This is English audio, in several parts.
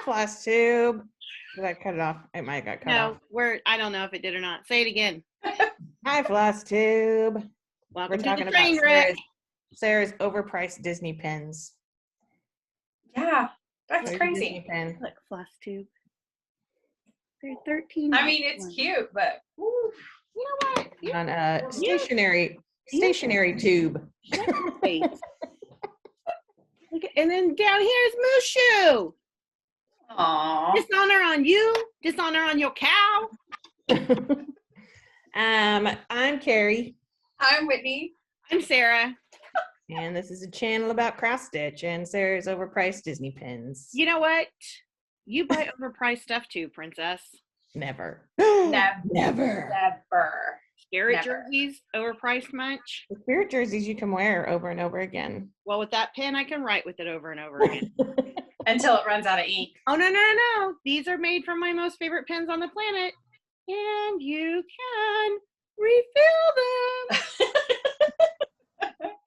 Hi, Flosstube. Did I cut it off? It might have got cut off. No, I don't know if it did or not. Say it again. Hi, Flosstube. Welcome We're to talking the about train wreck. Sarah's overpriced Disney pins. Yeah, that's There's a crazy. Disney pin. Look, Flosstube. They're 13. I mean, it's cute, but You know what? On a stationary tube. Shut your face. Look at, and then down here is Mushu. aww. Dishonor on you. Dishonor on your cow. I'm Carrie. I'm Whitney. I'm Sarah. And this is a channel about cross stitch and Sarah's overpriced Disney pins. You know what? You buy overpriced stuff too, princess. Never. Never. Never. Spirit Never. jerseys, overpriced much. The spirit jerseys you can wear over and over again. Well, with that pen, I can write with it over and over again. Until it runs out of ink. Oh, no. These are made from my most favorite pens on the planet. And you can refill them.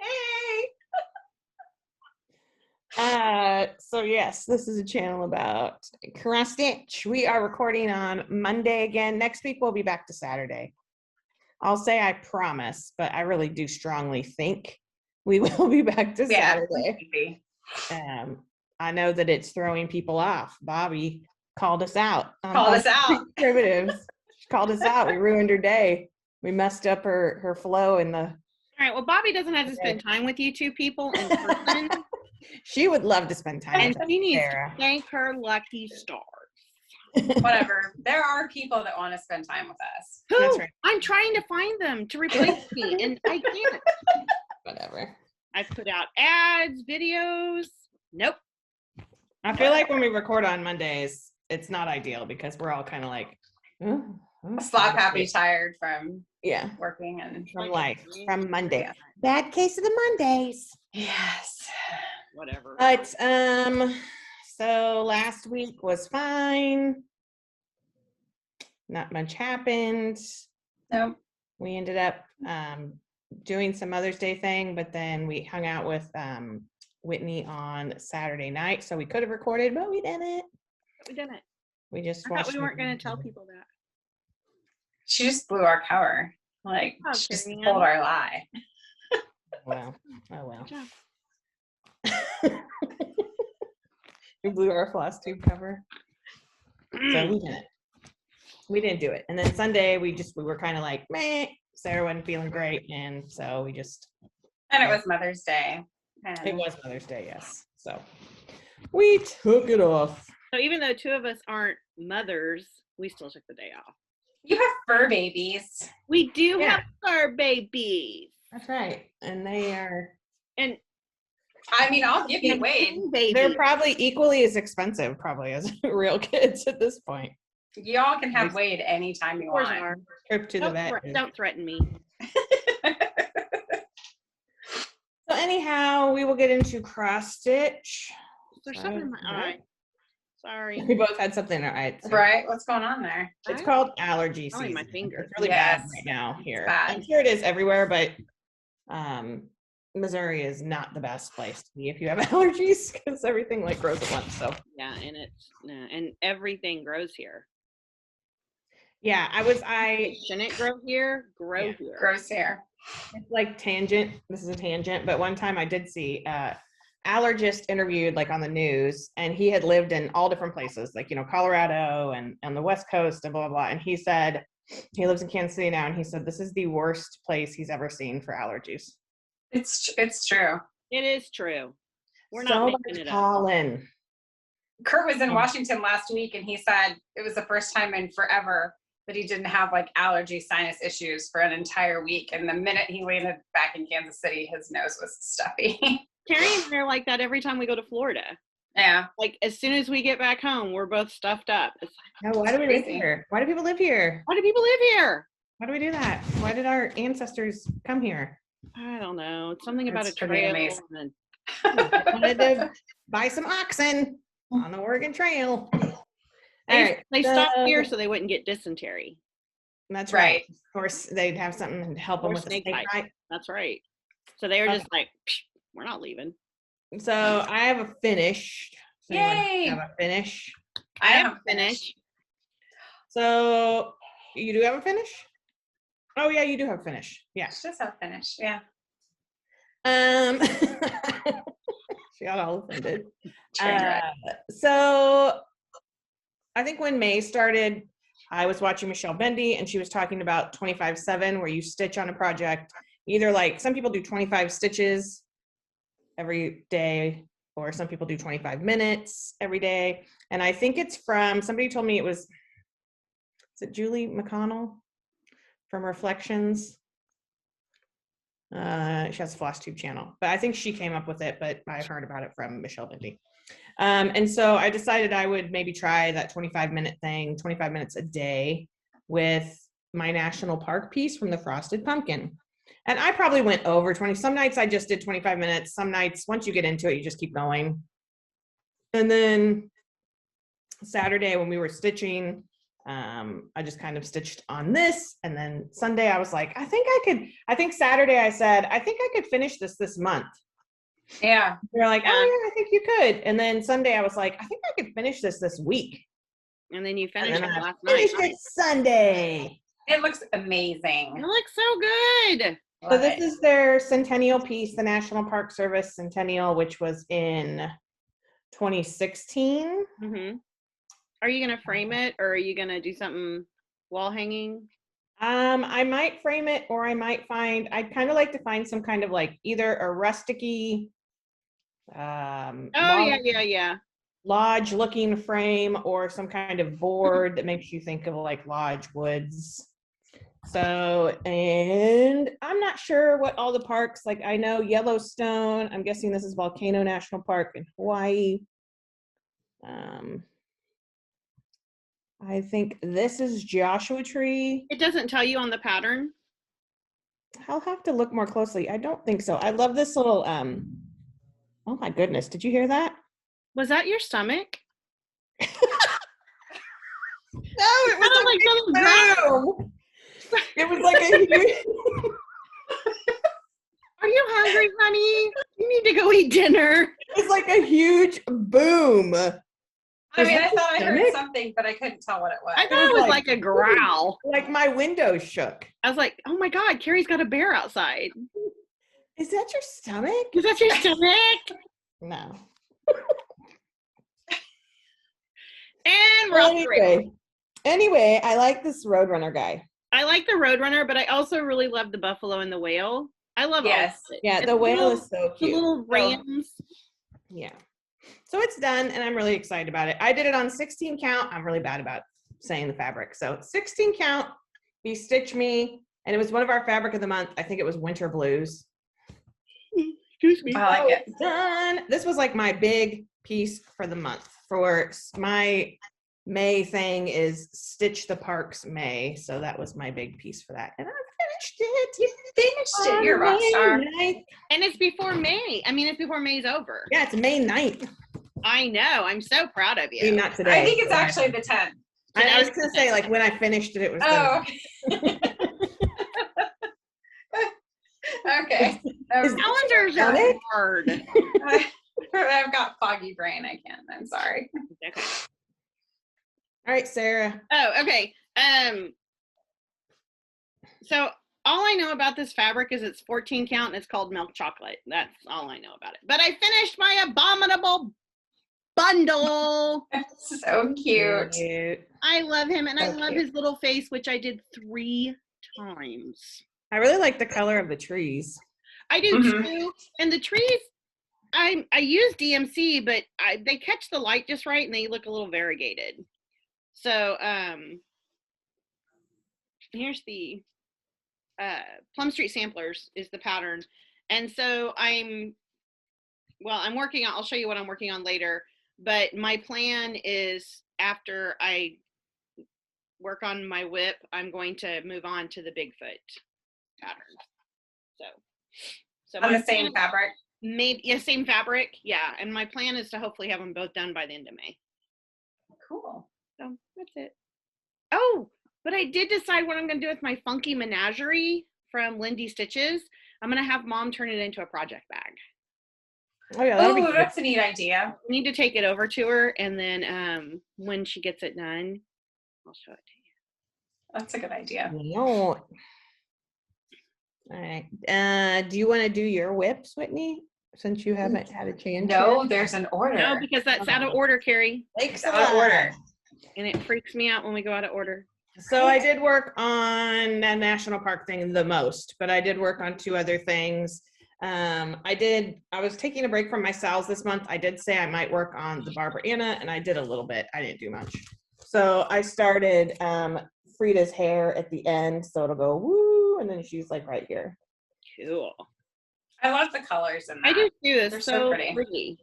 Hey. So yes, this is a channel about cross stitch. We are recording on Monday again. Next week we'll be back to Saturday. I'll say I promise, but I really do strongly think we will be back to Saturday. I know that it's throwing people off. Bobbi called us out. Primitives. She called us out. We ruined her day. We messed up her flow in the. All right. Well, Bobbi doesn't have to spend time with you two people in person. She would love to spend time And with she needs Sarah. to thank her lucky stars. Whatever. There are people that want to spend time with us. Who? That's right. I'm trying to find them to replace me, and I can't. Whatever. I've put out ads, videos. Nope. I feel like when we record on Mondays, it's not ideal because we're all kind of like, Slap happy, tired from working and from life, from Monday. Yeah. Bad case of the Mondays. Yes. Whatever. But so last week was fine. Not much happened. Nope. We ended up doing some Mother's Day thing, but then we hung out with Whitney on Saturday night, so we could have recorded, but we didn't. We just I watched. thought we weren't going to tell people that. She just blew our cover. Like, Oh, she just Carrie told Ann. our lie. Well, oh well. Good job. We blew our Flosstube cover. So we didn't do it. And then Sunday we were kind of like, meh. Sarah wasn't feeling great, and so we just. And it was Mother's Day. And It was Mother's Day, yes. So we took it off. So even though two of us aren't mothers, we still took the day off. you have fur babies. We do Yeah. have our babies. That's right. And they are. And I mean, I'll give you Wade. babies. They're probably equally as expensive, probably, as real kids at this point. Y'all can have Wade anytime you Yours want. are. Trip to the vet. Don't threaten me. So anyhow, we will get into cross stitch. There's something in my eye. Sorry. We both had something in our eye. So Right? What's going on there? it's called allergy Oh, in season. my finger. It's really Yes. bad right now here. bad. I'm sure it is everywhere, but Missouri is not the best place to be if you have allergies because everything like grows at once. So Yeah, and and everything grows here. yeah, I Shouldn't grow here. Grow Yeah. here. Gross hair. it's like tangent. This is a tangent, but one time I did see allergist interviewed like on the news, and he had lived in all different places, like Colorado and on the West Coast and blah blah blah. And he said he lives in Kansas City now, and he said this is the worst place he's ever seen for allergies. It's true. It is true. We're so not much making it up. pollen. Kurt was in Washington last week, and he said it was the first time in forever that he didn't have like allergy sinus issues for an entire week. And the minute he landed back in Kansas City, his nose was stuffy. Carrie and I are like that every time we go to Florida. Yeah. Like as soon as we get back home, we're both stuffed up. It's like, No, why do we live crazy. here? Why do people live here? why do people live here? Why do we do that? Why did our ancestors come here? I don't know. It's something about It's a pretty trail. amazing. And They wanted to buy some oxen on the Oregon Trail. they stopped here so they wouldn't get dysentery. That's Right. right. Of course, they'd have something to help them Or with the snake snake bite. bite. That's right. So they were Okay. just like, we're not leaving. So I have a finish. So you wanna Yay! have a finish. I haven't haven't finished. So you do have a finish? Oh yeah, you do have a finish. Yeah. She does have finished. Yeah. She got all offended. Train wreck. So I think when May started, I was watching Michelle Bendy and she was talking about 25/7, where you stitch on a project. Either like some people do 25 stitches every day, or some people do 25 minutes every day. And I think it's from, somebody told me is it Julie McConnell from Reflections? She has a Flosstube channel, but I think she came up with it, but I heard about it from Michelle Bendy. And so I decided I would maybe try that 25-minute thing, 25 minutes a day with my national park piece from the Frosted Pumpkin. And I probably went over 20. Some nights I just did 25 minutes. Some nights, once you get into it, you just keep going. And then Saturday when we were stitching, I just kind of stitched on this. And then Sunday I was like, I think Saturday I said, I think I could finish this month. Yeah. They're like, oh yeah, I think you could. And then Sunday I was like, I think I could finish this week. And then you finished And it then I last night. finished it Sunday. It looks amazing. It looks so good. So this is their centennial piece, the National Park Service Centennial, which was in 2016. Mm-hmm. Are you gonna frame it, or are you gonna do something wall hanging? I might frame it, or I might I'd kind of like to find some kind of like either a rusticy, Yeah. lodge looking frame, or some kind of board that makes you think of like lodge woods. So, and I'm not sure what all the parks, like I know Yellowstone, I'm guessing this is Volcano National Park in Hawaii. I think this is Joshua Tree. It doesn't tell you on the pattern. I'll have to look more closely. I don't think so. I love this little, oh my goodness, did you hear that? Was that your stomach? No, it was like boom. It was like a huge... Are you hungry, honey? You need to go eat dinner. It's like a huge boom. I mean, I thought I heard something, but I couldn't tell what it was. I thought it was like a growl. Like my window shook. I was like, oh my God, Carrie's got a bear outside. Is that your stomach? Is that your stomach? No. And anyway, I like this Roadrunner guy. I like the Roadrunner, but I also really love the buffalo and the whale. I love all of it. Yeah, the whale is so cute. The little rams. Yeah. So it's done, and I'm really excited about it. I did it on 16 count. I'm really bad about saying the fabric. So 16 count, he stitched me, and it was one of our fabric of the month. I think it was Winter Blues. Excuse me. I like it. Done. This was like my big piece for the month. For my May thing is Stitch the Parks May. So that was my big piece for that. And I finished it. You finished it. You're a rock star. And it's before May. I mean, it's before May's over. Yeah, it's May 9th. I know. I'm so proud of you. Not today. I think it's actually the 10th. I was going to say, like, when I finished it, it was okay. Okay. Calendars are hard. I've got foggy brain. I can't. I'm sorry. Okay. All right, Sarah. Oh, okay. So all I know about this fabric is it's 14 count and it's called milk chocolate. That's all I know about it. But I finished my abominable bundle. That's so cute. I love him, and I love his little face, which I did 3 times. I really like the color of the trees. I do too. And the trees, I use DMC, but they catch the light just right, and they look a little variegated. So here's the Plum Street Samplers is the pattern. And so I'm working on, I'll show you what I'm working on later, but my plan is after I work on my whip, I'm going to move on to the Bigfoot pattern. So on the same fabric? Maybe, same fabric. Yeah. And my plan is to hopefully have them both done by the end of May. Cool. So that's it. Oh, but I did decide what I'm going to do with my funky menagerie from Lindy Stitches. I'm going to have Mom turn it into a project bag. Oh yeah, that'll be Oh, good. that's a neat idea. We need to take it over to her, and then when she gets it done, I'll show it to you. That's a good idea. No. All right. Do you want to do your whips, Whitney? Since you haven't had a chance. No, yet? there's an order. No, because that's out of order, Carrie, Thanks Out of order. and it freaks me out when we go out of order. So I did work on that national park thing the most, but I did work on 2 other things. I was taking a break from my sales this month. I did say I might work on the Barbara Anna, and I did a little bit. I didn't do much. So I started Frida's hair at the end, so it'll go woo, and then she's like right here. Cool. I love the colors in that. I do too. It's They're so so pretty. pretty.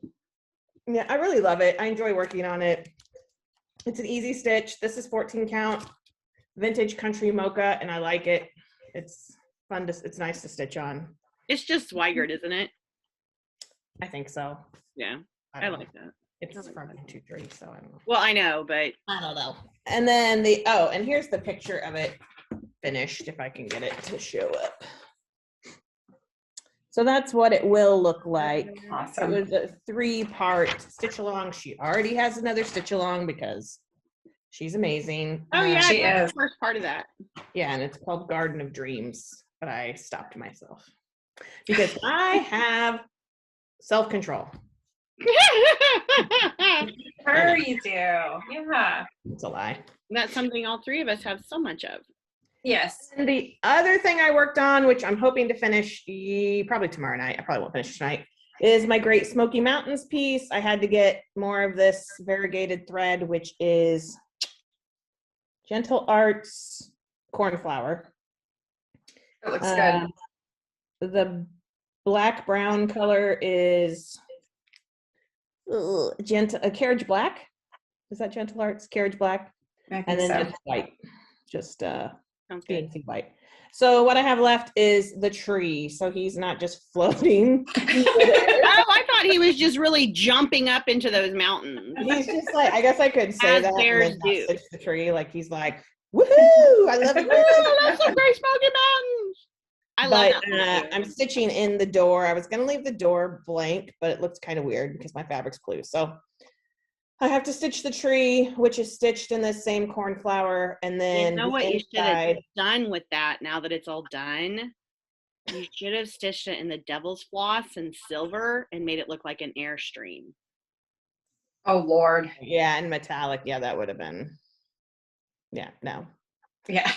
Yeah, I really love it. I enjoy working on it. It's an easy stitch. This is 14 count, vintage country mocha, and I like it. It's fun to, it's nice to stitch on. It's just Swigert, isn't it? I think so. Yeah, I don't know. like that. It's I like from that. 2-3, so I don't know. Well, I know, but I don't know. And then and here's the picture of it finished, if I can get it to show up. So that's what it will look like. Awesome. It was a 3-part stitch along. She already has another stitch along because she's amazing. oh yeah, She that's is. the first part of that. Yeah, and it's called Garden of Dreams, but I stopped myself because I have self-control. Sure you do. Yeah. It's a lie. That's something all 3 of us have so much of. Yes. And the other thing I worked on, which I'm hoping to finish probably tomorrow night, I probably won't finish tonight, is my Great Smoky Mountains piece. I had to get more of this variegated thread, which is Gentle Arts cornflower. It looks good. The black brown color is Carriage Black. Is that Gentle Arts Carriage Black? I think And then so. just white, just Sounds good. fancy white. So what I have left is the tree. So he's not just floating. Oh, I thought he was just really jumping up into those mountains. He's just like, I guess I could say As that. bears And then do. stitch the tree. Like he's like, woohoo! I love it. Oh, that's the Great Smoky Mountains. I love But that. I'm stitching in the door. I was gonna leave the door blank, but it looked kind of weird because my fabric's blue. So I have to stitch the tree, which is stitched in the same cornflower, and then You know the what you should have inside. done with that now that it's all done? You should have stitched it in the devil's floss and silver and made it look like an Airstream. Oh Lord. Yeah, and metallic. Yeah, that would have been. Yeah, no. Yeah.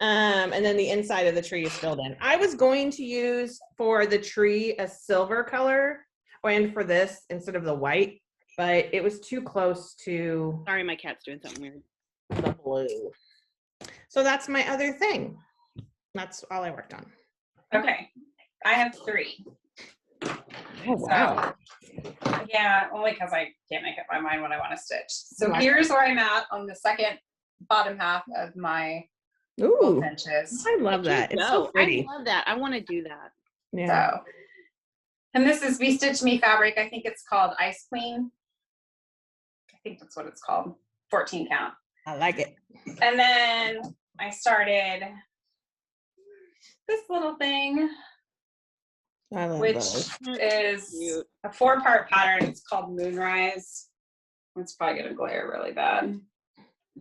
And then the inside of the tree is filled in. I was going to use for the tree a silver color, and for this instead of the white, but it was too close to Sorry, my cat's doing something weird. the blue. So that's my other thing. That's all I worked on. Okay. I have 3. Oh wow. So, yeah, only because I can't make up my mind what I want to stitch. So Right. here's where I'm at on the second bottom half of my Ooh, goldfinches. I love that. It's so pretty. I love that. I want to do that. Yeah. So, and this is Be Stitch Me fabric. I think it's called Ice Queen. I think that's what it's called. 14 count. I like it. And then I started this little thing, I love which those. is Cute. a 4-part pattern. It's called Moonrise. It's probably gonna glare really bad.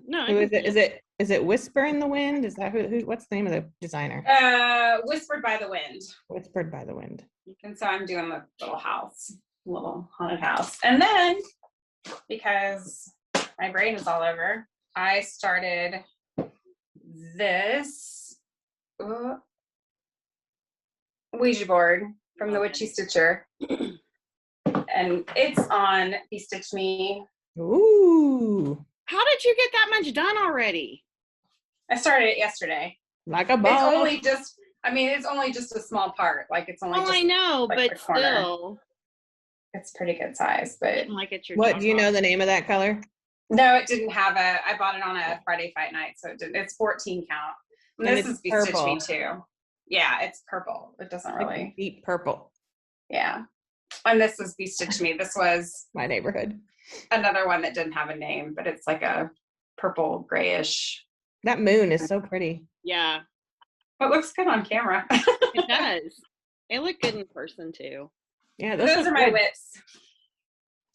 No, Who is it? Is it Whisper in the Wind? Is that who what's the name of the designer? Whispered by the Wind. Whispered by the Wind. And so I'm doing the little house, little haunted house. And then, because my brain is all over, I started this Ouija board from the Witchy Stitcher. And it's on Be Stitch Me. Ooh, How did you get that much done already? I started it yesterday. like a It's ball. only just, it's only just a small part. Like it's only Oh, just, I know, like, but the corner. still, it's pretty good size, but like it's your. What do you know the name of that color? no, it didn't have I bought it on a Friday fight night, so it didn't. It's 14 count. And And this it's is Be Stitch Me purple. too. Yeah, it's purple. It doesn't Like really, deep purple. yeah. And this is Be Stitch Me. This was My neighborhood. another one that didn't have a name, but it's like a purple grayish. That moon is so pretty. Yeah, It looks good on camera. it does. It looked good in person too. Yeah, Those are my whips.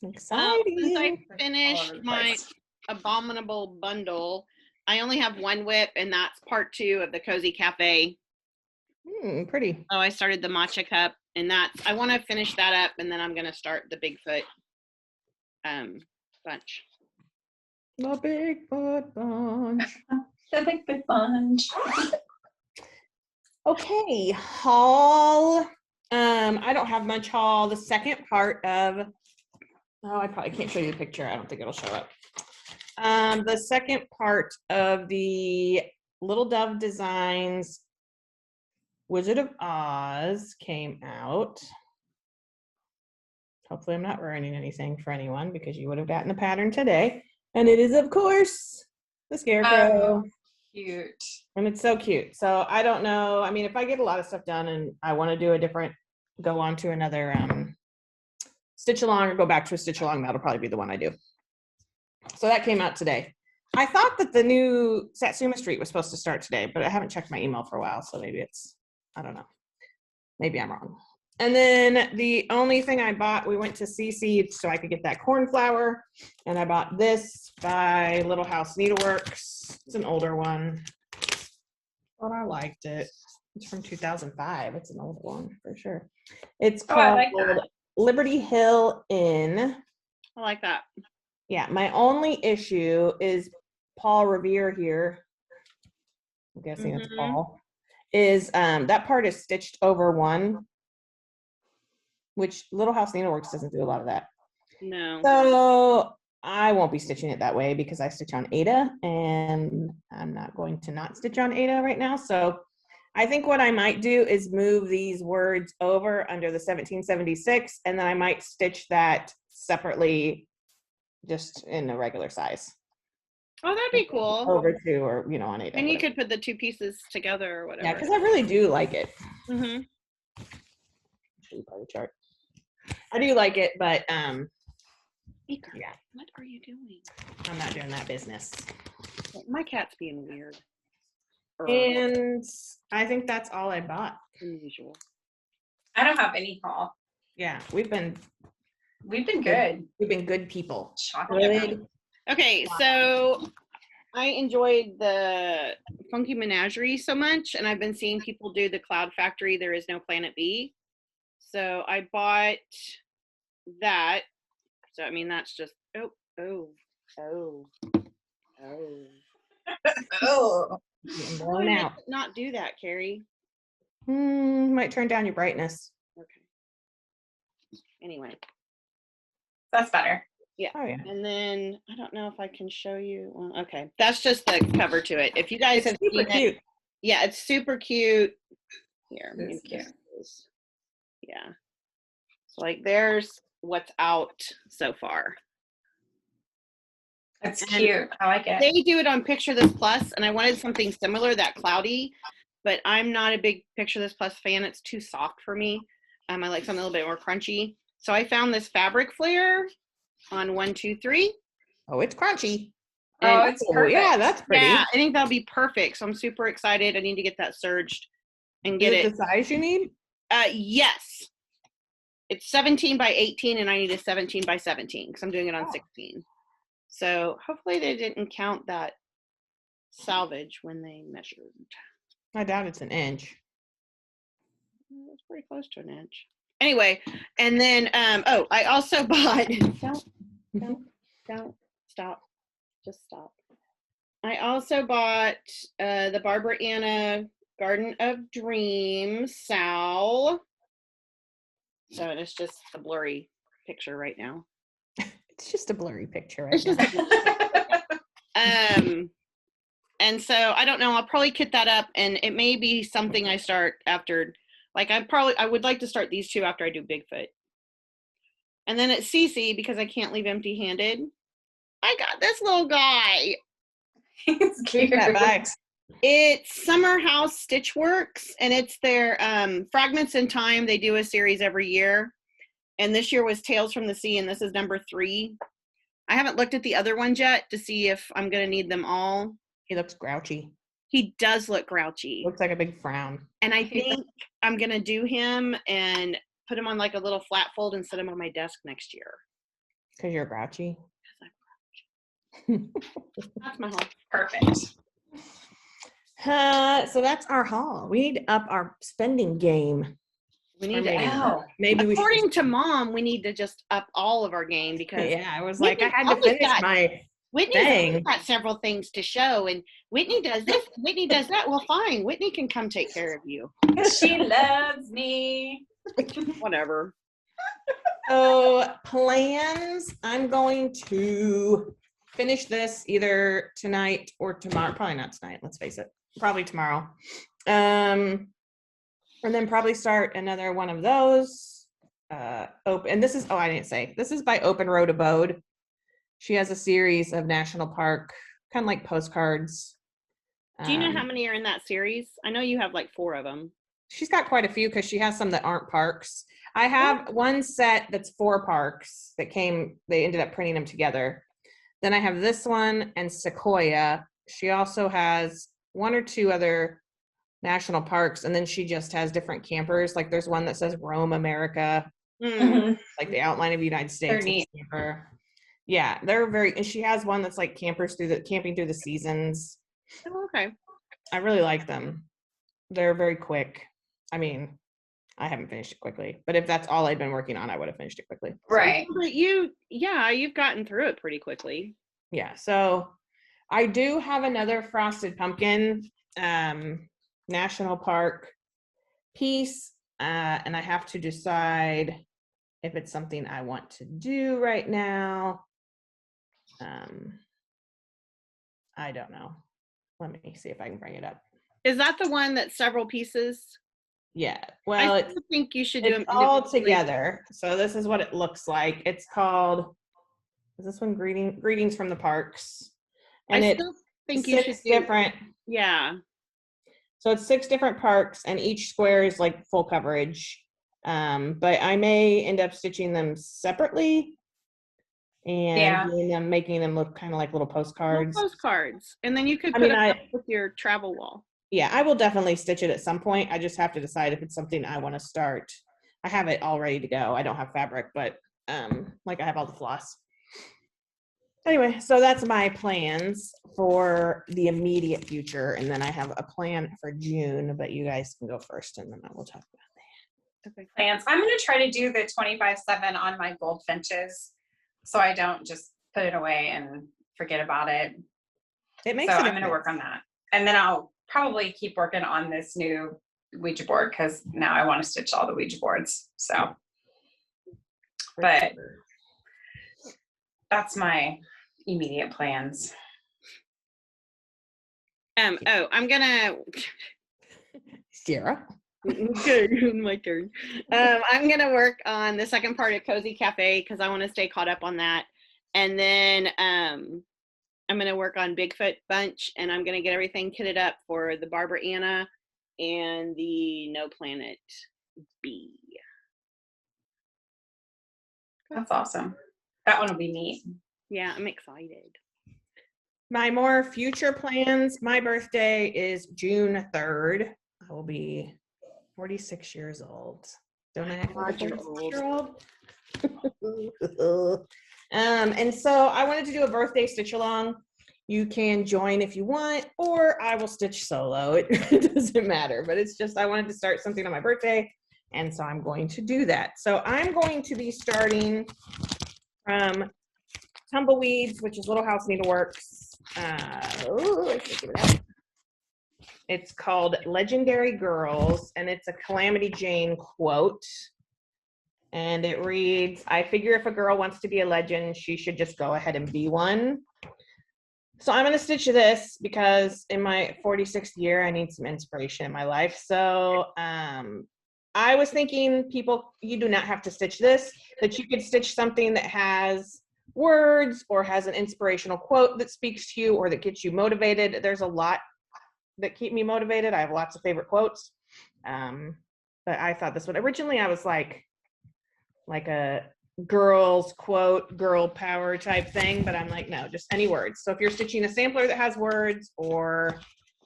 Since I Exciting. finished my abominable bundle, I only have one whip, and that's part 2 of the Cozy Cafe. Pretty. Oh, I started the matcha cup, and I want to finish that up, and then I'm going to start the Bigfoot bunch. The Bigfoot bunch. The Bigfoot bunch. Okay, haul. I don't have much haul. The second part of, I probably can't show you the picture. I don't think it'll show up. The second part of the Little Dove Designs Wizard of Oz came out. Hopefully I'm not ruining anything for anyone because you would have gotten the pattern today. And it is, of course, the Scarecrow. Cute. And it's so cute. So I don't know. I mean, if I get a lot of stuff done and I want to do go on to another stitch along or go back to a stitch along, that'll probably be the one I do. So that came out today. I thought that the new Satsuma Street was supposed to start today, but I haven't checked my email for a while. So maybe I don't know. Maybe I'm wrong. And then the only thing I bought, we went to CC so I could get that cornflower. And I bought this by Little House Needleworks. It's an older one, but I liked it. It's from 2005. It's an old one for sure. It's called Liberty Hill Inn. I like that. Yeah, my only issue is Paul Revere here. I'm guessing it's Paul. Is that part is stitched over one, which Little House Needleworks doesn't do a lot of that. No. So I won't be stitching it that way because I stitch on Ada, and I'm not going to not stitch on Ada right now. So I think what I might do is move these words over under the 1776, and then I might stitch that separately just in a regular size. Oh, that'd be cool. Over to, or, on Ada. And you could put the 2 pieces together or whatever. Yeah, because I really do like it. Mm-hmm. Show you by the chart. I do like it, but Yeah. What are you doing? I'm not doing that business. My cat's being weird. And I think that's all I bought. Unusual. I don't have any haul. Yeah, we've been good. We've been good people. Really? Okay, so I enjoyed the Funky Menagerie so much, and I've been seeing people do the Cloud Factory, There Is No Planet B. So I bought that. So, I mean, that's just, oh. Blown out. Not do that, Carrie. Might turn down your brightness. Okay. Anyway. That's better. Yeah. Oh, yeah. And then I don't know if I can show you. Well, okay. That's just the cover to it. If you guys have seen cute. it. Yeah, it's super cute. Here. It's cute. Yeah. So like there's what's out so far. That's cute. I like it. They do it on Picture This Plus, and I wanted something similar, that cloudy, but I'm not a big Picture This Plus fan. It's too soft for me. I like something a little bit more crunchy. So I found this fabric flare on 123. Oh, it's crunchy. Oh, it's perfect. Yeah, that's pretty. Yeah, I think that'll be perfect. So I'm super excited. I need to get that surged and get it the size you need? Yes. It's 17 by 18, and I need a 17 by 17 because I'm doing it on 16. So hopefully they didn't count that salvage when they measured. I doubt it's an inch. It's pretty close to an inch. Anyway, and then I also bought. Don't stop. Just stop. I also bought the Barbara Anna Garden of Dreams Sal. So it's just a blurry picture right now. It's just a blurry picture right now. And so I don't know, I'll probably kit that up, and it may be something I start after, like I would like to start these 2 after I do Bigfoot. And then at CC, because I can't leave empty-handed, I got this little guy. It's cute. It's Summer House Stitchworks, and it's their Fragments in Time. They do a series every year. And this year was Tales from the Sea, and this is number 3. I haven't looked at the other ones yet to see if I'm going to need them all. He looks grouchy. He does look grouchy. Looks like a big frown. And I think I'm going to do him, and put them on like a little flat fold and set them on my desk next year. Because you're grouchy. That's my haul. Perfect. So that's our haul. We need to up our spending game. We need to. Oh. Maybe we should. According to Mom, we need to just up all of our game because Yeah, I was like, Whitney I had to always finish got- my Whitney's thing. always got several things to show, and Whitney does this, Whitney does that. Well, fine, Whitney can come take care of you. She loves me. Whatever. So plans, I'm going to finish this either tonight or tomorrow. Probably not tonight, let's face it. Probably tomorrow. And then probably start another one of those. Open, and this is, I didn't say, this is by Open Road Abode. She has a series of national park, kind of like postcards. Do you know how many are in that series? I know you have like 4 of them. She's got quite a few because she has some that aren't parks. I have one set that's 4 parks that they ended up printing them together. Then I have this one and Sequoia. She also has 1 or 2 other national parks, and then she just has different campers. Like there's one that says Rome, America, like the outline of the United States. They're neat. Camper. Yeah, they're and she has one that's like camping through the seasons. Oh, okay. I really like them. They're very quick. I mean, I haven't finished it quickly, but if that's all I'd been working on, I would have finished it quickly. Right. But you've gotten through it pretty quickly. Yeah. So I do have another Frosted Pumpkin National Park piece, and I have to decide if it's something I want to do right now. I don't know. Let me see if I can bring it up. Is that the one that's several pieces? Yeah. Well, I think you should do it's them all together. So this is what it looks like. It's called, is this one Greetings from the Parks? And I it's still think you should 6 do different. Yeah. So it's 6 different parks, and each square is like full coverage. But I may end up stitching them separately and making them look kind of like little postcards. Postcards. And then you could I put mean, it up with your travel wall. Yeah, I will definitely stitch it at some point. I just have to decide if it's something I want to start. I have it all ready to go. I don't have fabric, but like I have all the floss. Anyway, so that's my plans for the immediate future. And then I have a plan for June, but you guys can go first and then I will talk about that. Okay. Plans. I'm going to try to do the 25/7 on my goldfinches so I don't just put it away and forget about it. It makes so it I'm going to work on that. And then I'll probably keep working on this new Ouija board because now I want to stitch all the Ouija boards. So, but that's my immediate plans. I'm gonna Sierra. Good, my turn. I'm gonna work on the second part of Cozy Cafe because I want to stay caught up on that, and then I'm gonna work on Bigfoot Bunch, and I'm gonna get everything kitted up for the Barbara Anna and the No Planet B. That's awesome. That one will be neat. Yeah, I'm excited. My more future plans, my birthday is June 3rd. I will be 46 years old. Don't I act like a 46-year-old? And so I wanted to do a birthday stitch along. You can join if you want, or I will stitch solo. It doesn't matter, but it's just I wanted to start something on my birthday, and so I'm going to do that. So I'm going to be starting from Tumbleweeds, which is Little House Needleworks. It's called Legendary Girls, and it's a Calamity Jane quote. And it reads, I figure if a girl wants to be a legend, she should just go ahead and be one. So I'm going to stitch this because in my 46th year, I need some inspiration in my life. So I was thinking, people, you do not have to stitch this, that you could stitch something that has words or has an inspirational quote that speaks to you or that gets you motivated. There's a lot that keep me motivated. I have lots of favorite quotes. But I thought this one, originally I was like a girl's quote, girl power type thing, but I'm like, no, just any words. So if you're stitching a sampler that has words or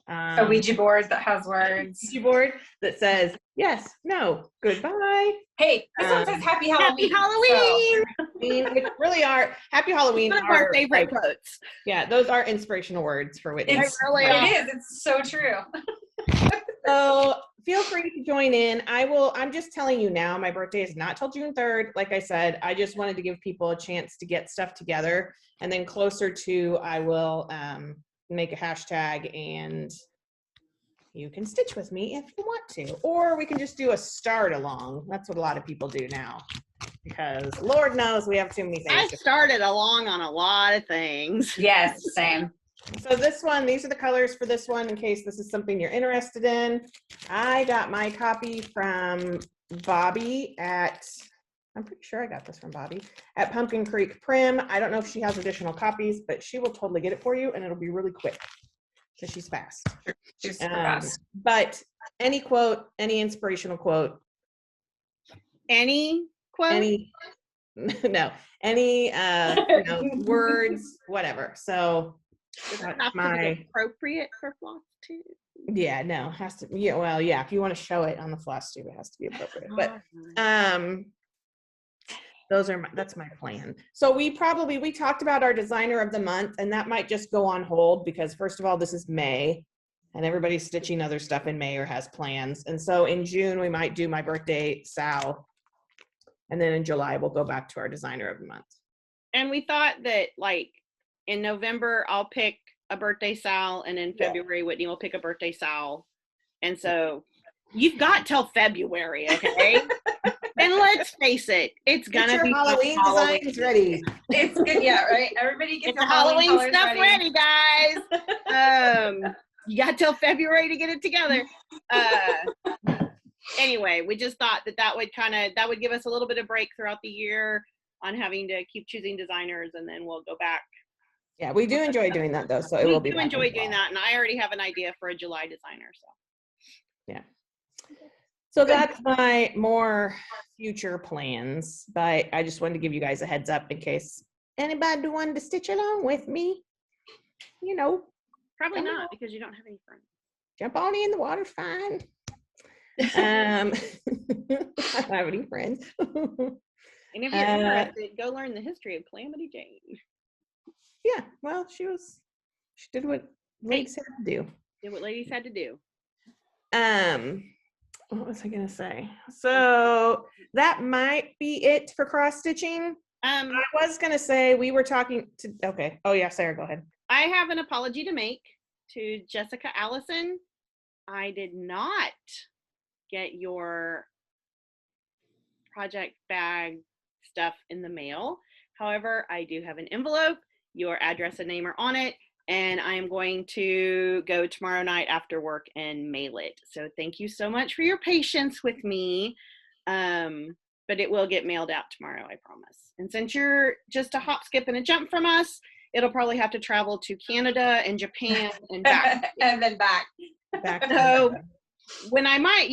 A Ouija board that has words. Ouija board that says yes, no, goodbye. Hey, this one says Happy Happy Halloween. Halloween! Which really are Happy Halloween. One of are our favorite quotes. Yeah, those are inspirational words for Whitney. It's, really it are. is. It's so true. So feel free to join in. I'm just telling you now, my birthday is not till June 3rd. Like I said, I just wanted to give people a chance to get stuff together. And then closer to, I will make a hashtag and you can stitch with me if you want to. Or we can just do a start along. That's what a lot of people do now. Because Lord knows we have too many I things. started along on a lot of things. Yes, same. So this one, these are the colors for this one in case this is something you're interested in. I got my copy from Bobbi at, I'm pretty sure I got this from Bobbi, at Pumpkin Creek Prim. I don't know if she has additional copies, but she will totally get it for you and it'll be really quick because she's fast. She's super fast. But any quote, any inspirational quote. Any quote? Any, no, any words, whatever. So Not appropriate for Flosstube. Yeah, no, has to. Yeah, well, yeah. If you want to show it on the Flosstube, it has to be appropriate. But that's my plan. So we talked about our designer of the month, and that might just go on hold because first of all, this is May, and everybody's stitching other stuff in May or has plans. And so in June we might do my birthday Sal, and then in July we'll go back to our designer of the month. And we thought that like in November I'll pick a birthday Sal, and in February Whitney will pick a birthday Sal. And so you've got till February, okay? And let's face it, it's gonna be Halloween designs ready. It's good, yeah, right? Everybody gets the Halloween stuff ready, guys. You got till February to get it together. Anyway, we just thought that would give us a little bit of break throughout the year on having to keep choosing designers, and then we'll go back. Yeah, we do enjoy doing that though, so it will be. We do enjoy doing that, and I already have an idea for a July designer. So yeah. So that's my more future plans, but I just wanted to give you guys a heads up in case anybody wanted to stitch along with me. You know, probably not because you don't have any friends. Jump on in, the water's fine. I don't have any friends. And if you're interested, go learn the history of Calamity Jane. Yeah, well, she did what ladies had to do. Did what ladies had to do. What was I gonna say? So that might be it for cross stitching. I was gonna say we were talking to. Okay. Oh yeah, Sarah, go ahead. I have an apology to make to Jessica Allison. I did not get your project bag stuff in the mail. However, I do have an envelope. Your address and name are on it, and I am going to go tomorrow night after work and mail it. So thank you so much for your patience with me. But it will get mailed out tomorrow, I promise. And since you're just a hop, skip, and a jump from us, it'll probably have to travel to Canada and Japan and back. And then back. So when I might,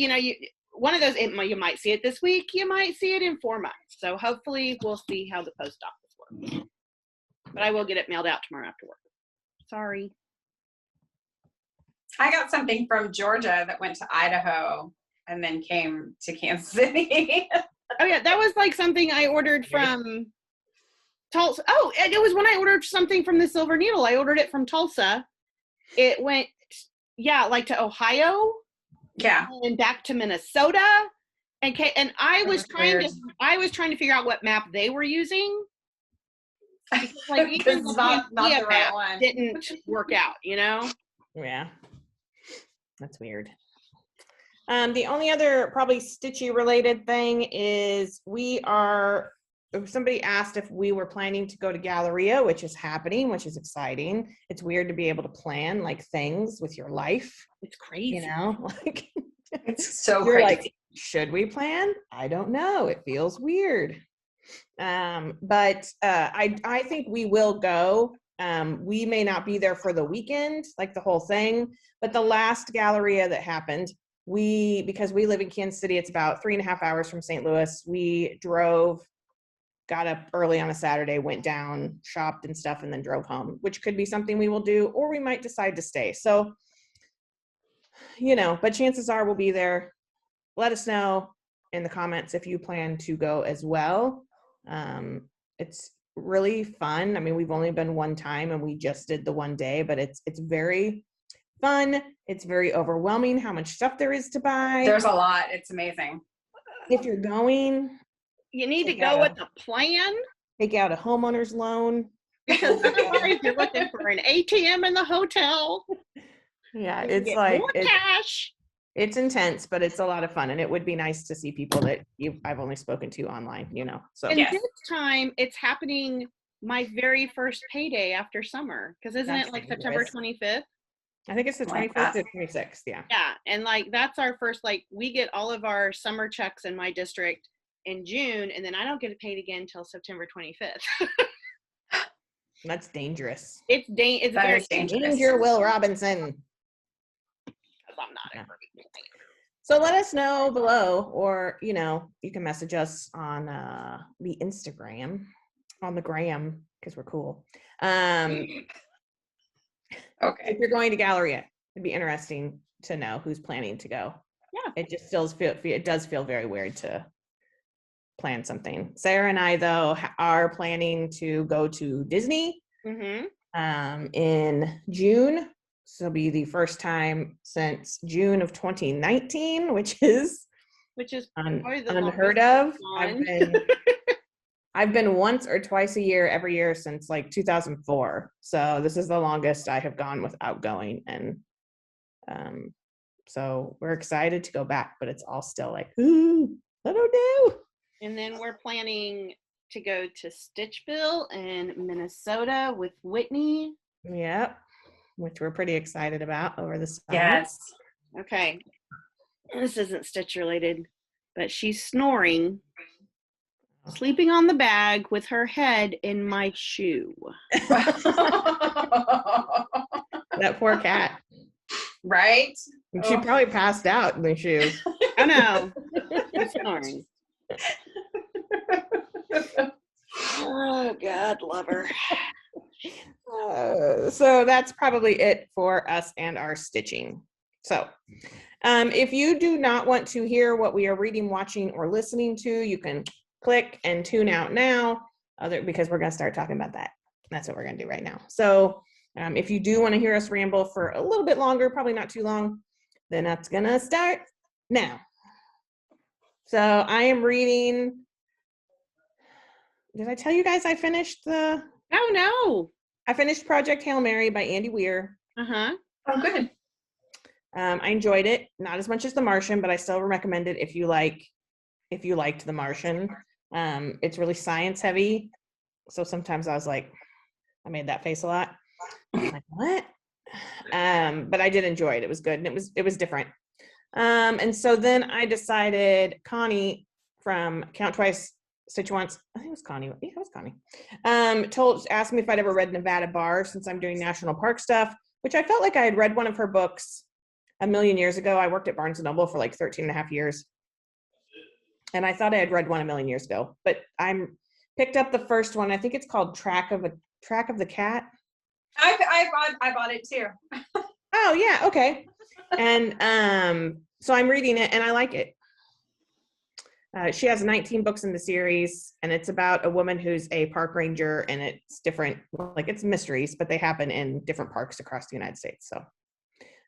one of those, you might see it this week, you might see it in 4 months. So hopefully we'll see how the post office works. But I will get it mailed out tomorrow after work. Sorry. I got something from Georgia that went to Idaho and then came to Kansas City. Oh yeah, that was like something I ordered from Tulsa. Oh, it was when I ordered something from the Silver Needle. I ordered it from Tulsa. It went, like to Ohio. Yeah. And back to Minnesota. And I was trying to figure out what map they were using. Because, like, even the not the right map one. didn't work out, Yeah, that's weird. The only other probably stitchy related thing is somebody asked if we were planning to go to Galleria, which is happening, which is exciting. It's weird to be able to plan like things with your life. It's crazy. Like it's so you're crazy. Like, should we plan? I don't know. It feels weird. But I think we will go. We may not be there for the weekend, like the whole thing, but the last Galleria that happened, because we live in Kansas City, it's about 3.5 hours from St. Louis. We drove, got up early on a Saturday, went down, shopped and stuff, and then drove home, which could be something we will do, or we might decide to stay. So but chances are we'll be there. Let us know in the comments if you plan to go as well. It's really fun. I mean, we've only been one time and we just did the one day, but it's very fun. It's very overwhelming how much stuff there is to buy. There's a lot. It's amazing. If you're going, You need to go with a plan. take out a homeowner's loan. Because otherwise you're looking for an ATM in the hotel. Yeah, You it's get like more cash. it's intense, but it's a lot of fun, and it would be nice to see people that I've only spoken to online. So And Yes. this time it's happening my very first payday after summer. Because isn't That's it like September dangerous. 25th? I think it's the Like 25th that. to 26th. Yeah. Yeah. And like that's our first, like we get all of our summer checks in my district in June, and then I don't get paid again until September 25th. That's dangerous. It's That very is dangerous. Danger, Will Robinson. because I'm not Yeah. a great plan. So let us know below, or you can message us on the Instagram, on the gram, because we're cool. Okay. If you're going to Galleria, it'd be interesting to know who's planning to go. Yeah. It just it does feel very weird to plan something. Sarah and I, though, are planning to go to Disney Mm-hmm. in June. So it'll be the first time since June of 2019, which is Probably the unheard longest of. we've gone. I've been once or twice a year every year since like 2004. So this is the longest I have gone without going, and so we're excited to go back, but it's all still like, ooh, I don't know. And then we're planning to go to Stitchville in Minnesota with Whitney. Yep, which we're pretty excited about over the summer. Yes. Okay. This isn't Stitch related, but she's snoring, sleeping on the bag with her head in my shoe. That poor cat. Right? She probably passed out in the shoe. Oh no. She's snoring. Oh God, love her. So that's probably it for us and our stitching. So if you do not want to hear what we are reading, watching, or listening to, you can click and tune out now, because we're going to start talking about that. That's what we're going to do right now. So if you do want to hear us ramble for a little bit longer, probably not too long, then that's going to start now. So I am reading. Did I tell you guys I finished Oh no. I finished Project Hail Mary by Andy Weir. Uh-huh. Oh, good. I enjoyed it, not as much as The Martian, but I still recommend it if you liked The Martian. It's really science heavy, so sometimes I was like, I made that face a lot. I'm like, what? But I did enjoy it. It was good, and it was different. And so then I decided, Connie from Count Twice, Stitch Once, I think it was Connie. Yeah, it was Connie. Asked me if I'd ever read Nevada Bar, since I'm doing national park stuff, which I felt like I had read one of her books a million years ago. I worked at Barnes & Noble for like 13 and a half years. And I thought I had read one a million years ago, but picked up the first one. I think it's called Track of the Cat. I bought it too. Oh yeah, okay. And so I'm reading it and I like it. She has 19 books in the series, and it's about a woman who's a park ranger, and it's different, like it's mysteries, but they happen in different parks across the United States. So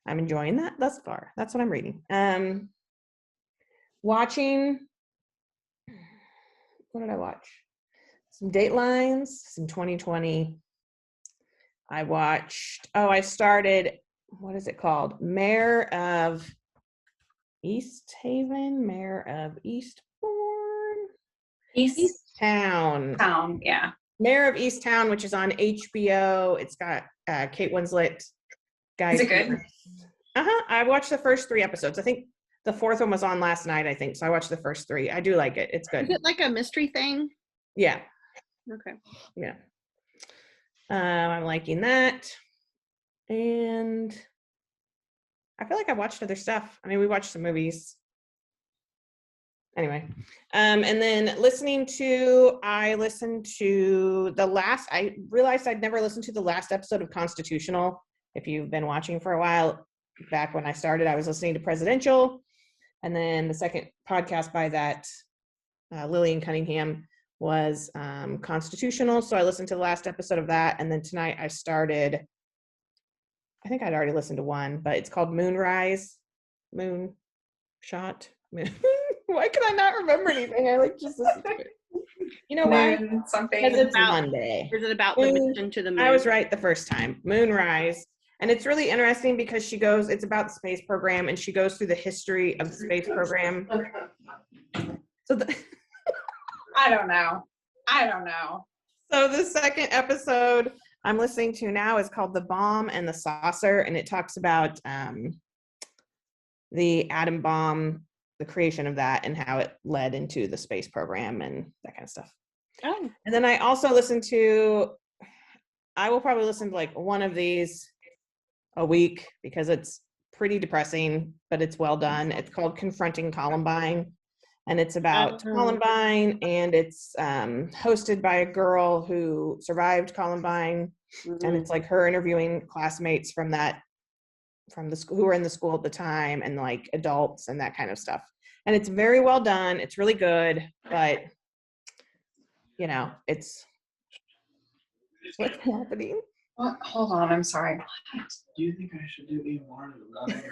I'm enjoying that thus far. That's what I'm reading. Watching, what did I watch? Some Datelines, some 2020. I started, what is it called? Mayor of East Haven, Mayor of Eastbourne? East Town. Yeah. Mayor of East Town, which is on HBO. It's got Kate Winslet. Is it good? I watched the first 3 episodes. I think the 4th one was on last night, I think. So I watched the first 3. I do like it. It's good. Is it like a mystery thing? Yeah. Okay. Yeah. I'm liking that. And I feel like I watched other stuff. I mean, we watched some movies. Anyway, and then I listened to I realized I'd never listened to the last episode of Constitutional. If you've been watching for a while, back when I started, I was listening to Presidential. And then the second podcast by that, Lillian Cunningham, was Constitutional. So I listened to the last episode of that. And then tonight I started, I think I'd already listened to one, but it's called Moonrise. Moonshot. Why can I not remember anything? I like just listen to it. You know why? Something. Because it's about- Monday. Is it about the mission to the moon? I was right the first time. Moonrise. And it's really interesting because it's about the space program, and she goes through the history of the space program. So I don't know. So the second episode I'm listening to now is called The Bomb and the Saucer, and it talks about the atom bomb, the creation of that, and how it led into the space program and that kind of stuff. Oh. And then I also I will probably listen to like one of these a week because it's pretty depressing, but it's well done. It's called Confronting Columbine, and it's about Columbine, and it's hosted by a girl who survived Columbine, and it's like her interviewing classmates from the school who were in the school at the time, and like adults and that kind of stuff. And it's very well done. It's really good, but you know, it's what's happening. Well, hold on, I'm sorry. Do you think I should do it in the morning or night?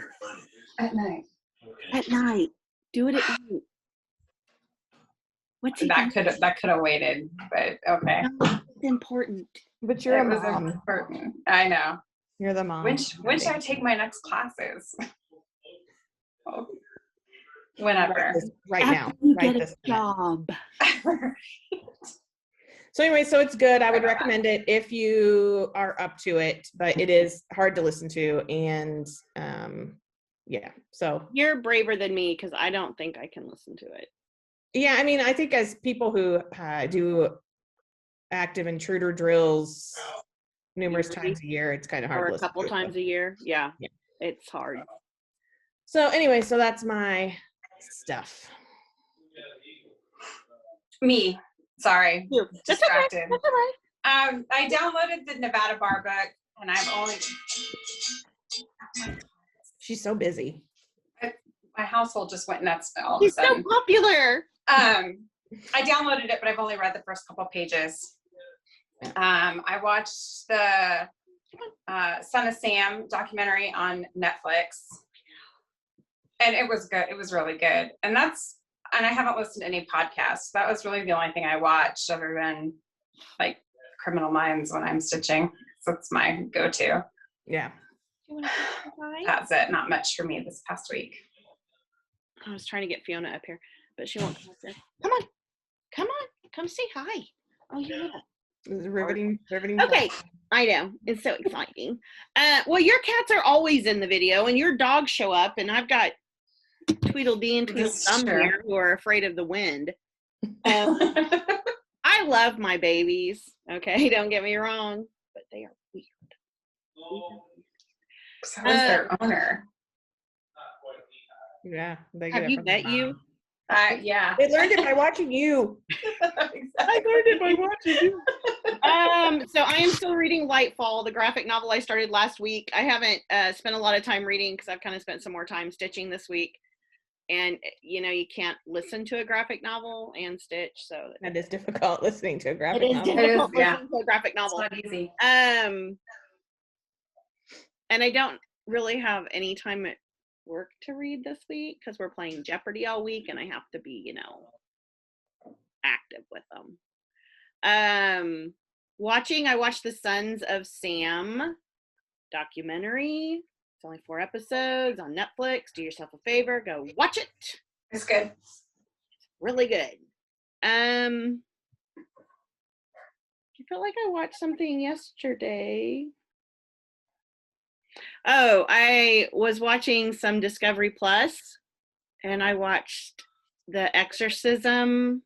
At night. Okay. At night. Do it at night. What's he That doing? could have waited, but okay. No, it's important. But you're It a was mom. important. I know. You're the mom. When should I take my next classes? Oh, whenever. Right now. After you Right get this a minute. job. So anyway, so it's good. I would recommend it if you are up to it, but it is hard to listen to, and yeah. So You're braver than me because I don't think I can listen to it. yeah, I mean, I think as people who do active intruder drills numerous times a year, it's kind of hard Or to a listen couple to. times a year. Yeah. Yeah. It's hard. So anyway, so that's my stuff. Me. Sorry. You. That's okay. Distracted. That's all right. I downloaded the Nevada Bar book, and I've only. She's so busy. My household just went nuts all of a He's so sudden. popular. I downloaded it, but I've only read the first couple pages. I watched the Son of Sam documentary on Netflix, and it was good. It was really good. And I haven't listened to any podcasts. That was really the only thing I watched other than like Criminal Minds when I'm stitching. So that's my go-to. Yeah. You want to say hi? That's it. Not much for me this past week. I was trying to get Fiona up here, but she won't come up here. Come on. Come on. Come say hi. Oh, you will. It's riveting. Okay. I know. It's so exciting. Well, your cats are always in the video, and your dogs show up, and I've got Tweedledee and This is Tweedledum true. here who are afraid of the wind. I love my babies. Okay, don't get me wrong, but they are weird. So is their owner. Yeah. They get Have it you from met the you? mom. Yeah. They learned it by watching you. I learned it by watching you. So I am still reading Lightfall, the graphic novel I started last week. I haven't spent a lot of time reading because I've kind of spent some more time stitching this week. And, you know, you can't listen to a graphic novel and stitch. So That is difficult listening to a graphic it is novel. difficult yeah. listening to a graphic It's novel. not easy. And I don't really have any time at work to read this week because we're playing Jeopardy all week and I have to be, you know, active with them. I watched the Sons of Sam documentary. It's only 4 episodes on Netflix. Do yourself a favor, go watch it. It's good. Really good. I feel like I watched something yesterday. Oh, I was watching some Discovery Plus, and I watched The Exorcism.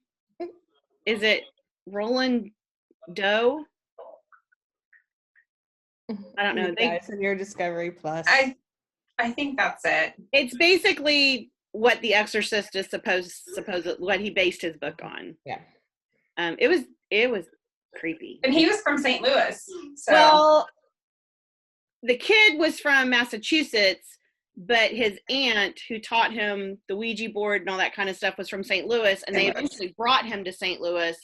Is it Roland Doe? I don't know. You guys in your Discovery Plus. I think that's it. It's basically what The Exorcist is supposed what he based his book on. Yeah. It was creepy. And he was from St. Louis. So Well, the kid was from Massachusetts, but his aunt who taught him the Ouija board and all that kind of stuff was from St. Louis, and they eventually brought him to St. Louis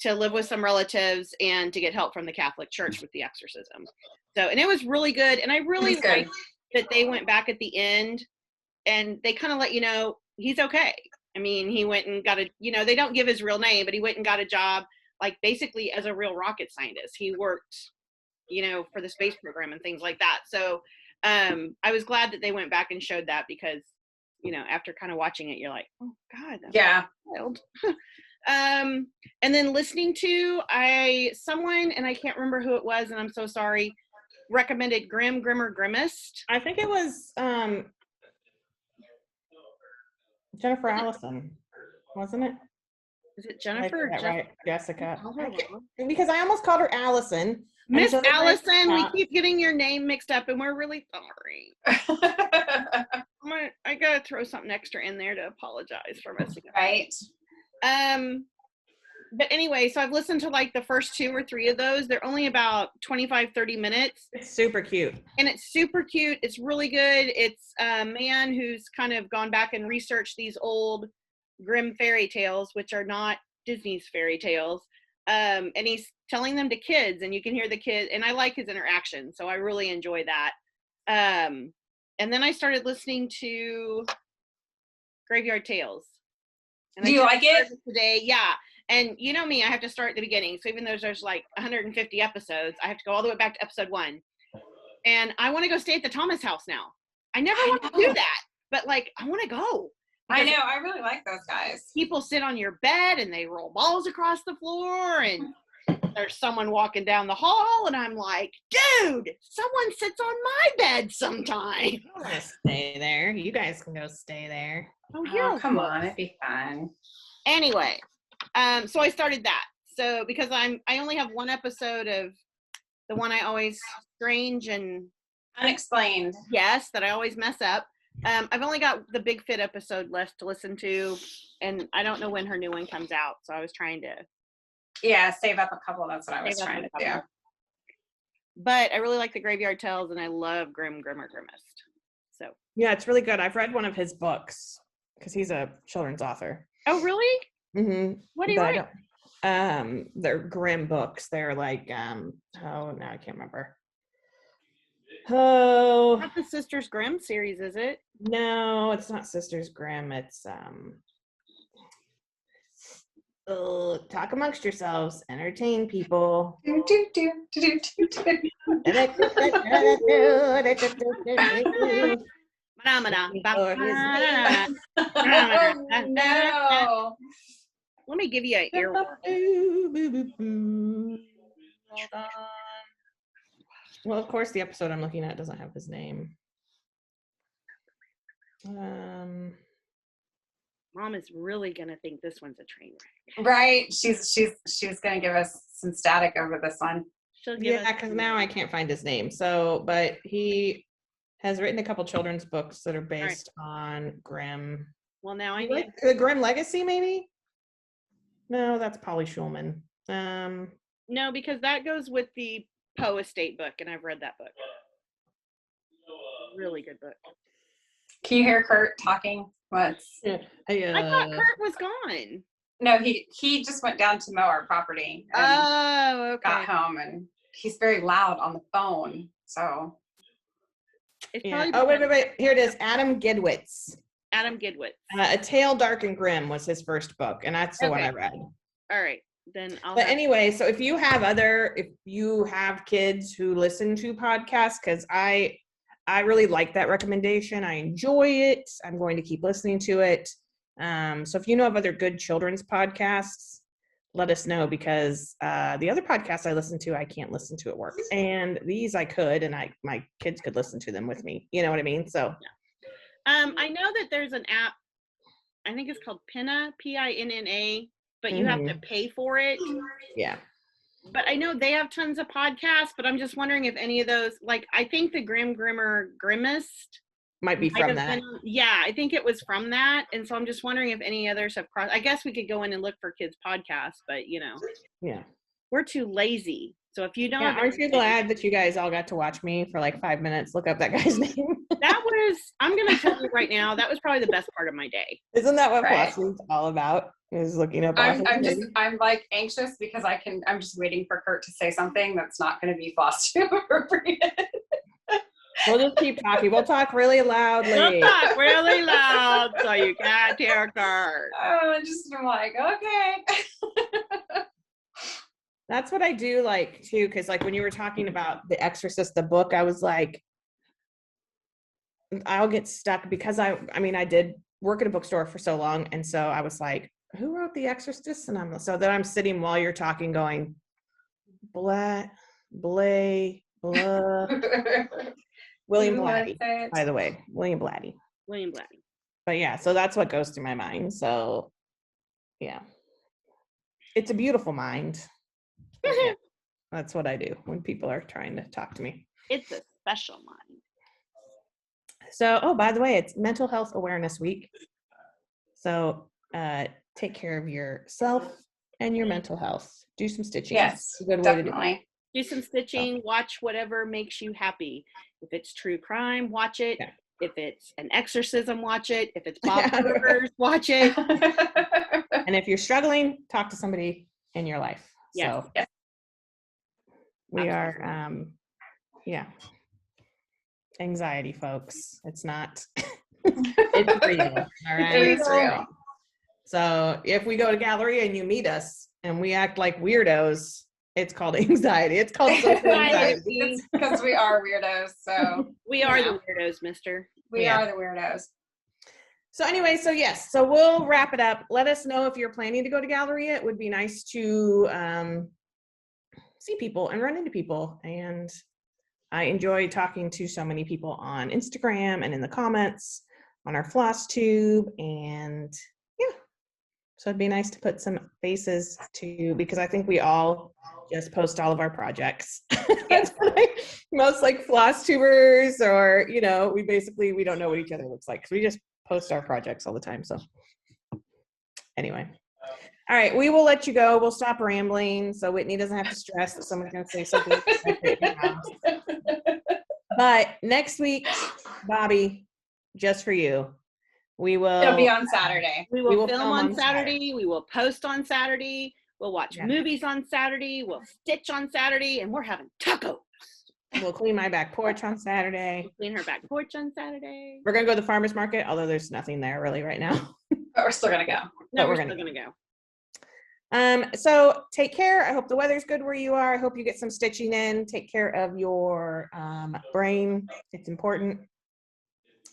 to live with some relatives and to get help from the Catholic Church with the exorcism. So, and it was really good, and I really liked that they went back at the end and they kind of let you know he's okay. I mean, he went and got they don't give his real name, but he went and got a job, like basically as a real rocket scientist. He worked, for the space program and things like that. So I was glad that they went back and showed that because, after kind of watching it, you're like, oh God, that's wild. And then listening to someone, and I can't remember who it was, and I'm so sorry, recommended Grimmer, Grimmest. I think it was Jennifer Allison, wasn't it? Is it Jennifer? Right? Jessica. Because I almost called her Allison. Miss Allison, we keep getting your name mixed up, and we're really sorry. I gotta throw something extra in there to apologize for messing up. Right. But anyway, so I've listened to like the first 2 or 3 of those. They're only about 25-30 minutes. It's super cute. And it's super cute. It's really good. It's a man who's kind of gone back and researched these old Grimm fairy tales, which are not Disney's fairy tales. And he's telling them to kids, and you can hear the kids, and I like his interaction. So I really enjoy that. And then I started listening to Graveyard Tales. And Do you like it? Today, yeah. And you know me, I have to start at the beginning. So even though there's like 150 episodes, I have to go all the way back to episode 1. And I want to go stay at the Thomas house now. I never want to do that, but like, I want to go. I know. I really like those guys. People sit on your bed and they roll balls across the floor, and there's someone walking down the hall, and I'm like, dude, someone sits on my bed sometime. I want to stay there. You guys can go stay there. Oh, come on. It'd be fun. Anyway. So I started that. So because I only have 1 episode of the one I always strange and unexplained. Yes, that I always mess up. I've only got the Big Fit episode left to listen to, and I don't know when her new one comes out. So I was trying to save up a couple. That's what I was trying to do. But I really like the Graveyard Tales, and I love Grimmer, Grimmest. So yeah, it's really good. I've read one of his books because he's a children's author. Oh, really? Mm-hmm. What do you write? They're Grimm books. They're like now I can't remember. Oh, not the Sisters Grimm series, is it? No, it's not Sisters Grimm. It's talk amongst yourselves, entertain people. Oh, no. Let me give you an ear. Well, of course, the episode I'm looking at doesn't have his name. Mom is really gonna think this one's a train wreck. Right? She's gonna give us some static over this one. Yeah, because now I can't find his name. So, but he has written a couple children's books that are based on Grimm. Well, now I like the Grimm Legacy, maybe. No, that's Polly Schulman. No, because that goes with the Poe Estate book, and I've read that book. Really good book. Can you hear Kurt talking? I thought Kurt was gone. No, he just went down to mow our property. Oh, okay. Got home, and he's very loud on the phone. So. Oh, wait. Here it is. Adam Gidwitz. A Tale Dark and Grim was his first book, and that's the one I read. All right, then anyway, so if you have kids who listen to podcasts, because I really like that recommendation. I enjoy it. I'm going to keep listening to it. So if you know of other good children's podcasts, let us know, because the other podcasts I listen to, I can't listen to at work, and these I could, and my kids could listen to them with me. You know what I mean? So. I know that there's an app, I think it's called Pinna, Pinna, but you have to pay for it. Yeah. But I know they have tons of podcasts, but I'm just wondering if any of those, like, I think the Grimmer, Grimmest might be from that. Yeah, I think it was from that. And so I'm just wondering if any others have crossed. I guess we could go in and look for kids' podcasts, but yeah, we're too lazy. So if you don't, aren't you glad that you guys all got to watch me for like 5 minutes look up that guy's name? That was I'm going to tell you right now, that was probably the best part of my day. Isn't that what Right. Flosstube's all about? Is looking up. I'm like anxious because I'm just waiting for Kurt to say something that's not going to be Flosstube appropriate. We'll just keep talking. We'll talk really loudly. We'll talk really loud so you can't hear Kurt. I'm like, okay. That's what I do like too, because like when you were talking about The Exorcist, the book, I was like, I'll get stuck because I did work at a bookstore for so long, and so I was like, who wrote The Exorcist? And I'm sitting while you're talking, going, blah, blah, blah. William Blatty, by the way, William Blatty. William Blatty. But yeah, so that's what goes through my mind. So yeah, it's a beautiful mind. But yeah, that's what I do when people are trying to talk to me. It's a special mind. So, oh, by the way, it's Mental Health Awareness Week. So take care of yourself and your mental health. Do some stitching. Yes, It's a good way to do it. definitely. Do some stitching, watch whatever makes you happy. If it's true crime, watch it. Yeah. If it's an exorcism, watch it. If it's Bob Burgers, watch it. And if you're struggling, talk to somebody in your life. Yes. So Yes. we are, anxiety, folks. It's not, it's real. All right. It is real. So if we go to Galleria and you meet us and we act like weirdos, it's called anxiety. It's called social anxiety. It's because we are weirdos. So We are the weirdos, mister. we Yeah. are the weirdos. So anyway, so yes, so we'll wrap it up. Let us know if you're planning to go to Galleria. It would be nice to see people and run into people. And I enjoy talking to so many people on Instagram and in the comments on our Flosstube. And yeah, so it'd be nice to put some faces to, because I think we all just post all of our projects. That's most like Flosstubers, or, you know, we don't know what each other looks like. So we just post our projects all the time. So anyway, all right, we will let you go. We'll stop rambling so Whitney doesn't have to stress that someone's going to say something. But next week, Bobbi, just for you, we will. It'll be on Saturday. We will film on Saturday. We will post on Saturday. We'll watch Yeah. movies on Saturday. We'll stitch on Saturday, and we're having tacos. We'll clean my back porch on Saturday. We'll clean her back porch on Saturday. We're going to go to the farmer's market, although there's nothing there really right now. But we're still gonna go. No, But we're we're still gonna go. So take care. I hope the weather's good where you are. I hope you get some stitching in. Take care of your brain. It's important.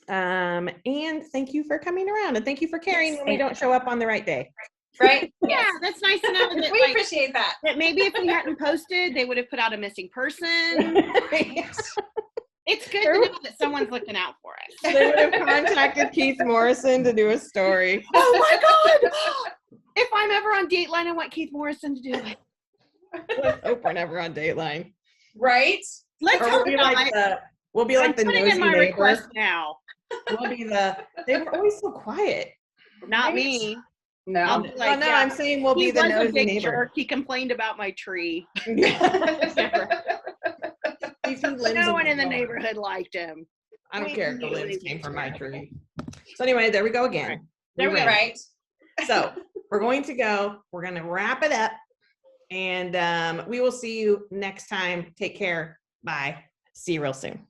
And thank you for coming around, and thank you for caring when we don't show up on the right day. Right? Yeah, that's nice to know that, We like, appreciate that. that maybe if we hadn't posted, they would have put out a missing person. It's good to know that someone's looking out for us. They would have contacted Keith Morrison to do a story. Oh my God! If I'm ever on Dateline, I want Keith Morrison to do it. Let's hope we're never on Dateline. Right? Let's Or hope not. we'll be like I'm the putting nosy in my neighbor. request now. We'll be they were always so quiet. Not Right? me. I'll No. be Well, no, yeah, I'm saying we'll he be the was a nosy big neighbor. jerk. He complained about my tree. No one in the neighborhood liked him. I don't care if the limbs came from my tree. So anyway, there we go again. There we go. Right. So we're going to go. We're going to wrap it up. And we will see you next time. Take care. Bye. See you real soon.